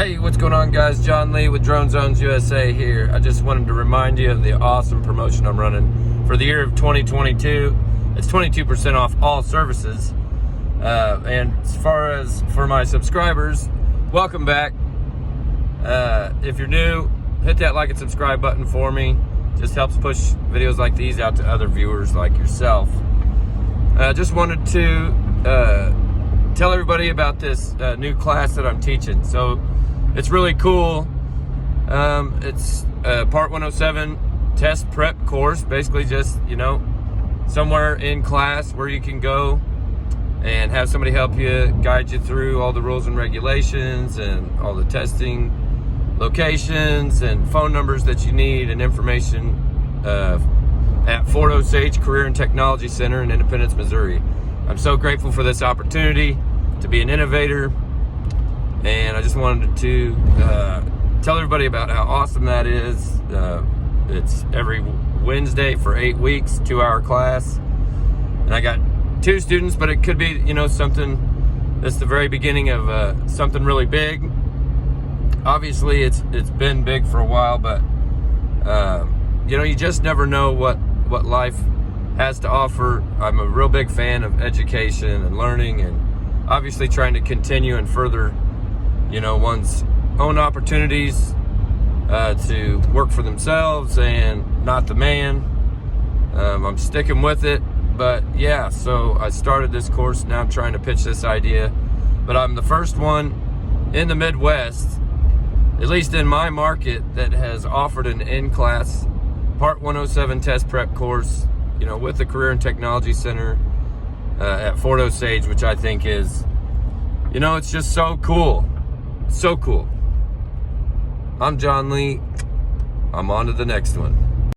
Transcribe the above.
Hey, what's going on, guys? John Lee with Drone Zones USA here. I just wanted to remind you of the awesome promotion I'm running for the year of 2022. It's 22% off all services. And as far as for my subscribers, welcome back. If you're new, hit that like and subscribe button for me. Just helps push videos like these out to other viewers like yourself. Just wanted to tell everybody about this new class that I'm teaching. So it's really cool. It's a Part 107 test prep course. Basically just, somewhere in class where you can go and have somebody help you, guide you through all the rules and regulations and all the testing locations and phone numbers that you need and information at Fort Osage Career and Technology Center in Independence, Missouri. I'm so grateful for this opportunity to be an innovator, and I just wanted to tell everybody about how awesome that is. It's every Wednesday for 8 weeks, 2-hour class, and I got 2 students, but it could be something that's the very beginning of something really big. Obviously it's been big for a while, but you just never know what life has to offer. I'm a real big fan of education and learning, and obviously trying to continue and further one's own opportunities to work for themselves and not the man. I'm sticking with it, but yeah, so I started this course. Now I'm trying to pitch this idea, but I'm the first one in the Midwest, at least in my market, that has offered an in-class Part 107 test prep course, with the Career and Technology Center at Fort Osage, which I think is, it's just so cool. So cool. I'm John Lee. I'm on to the next one.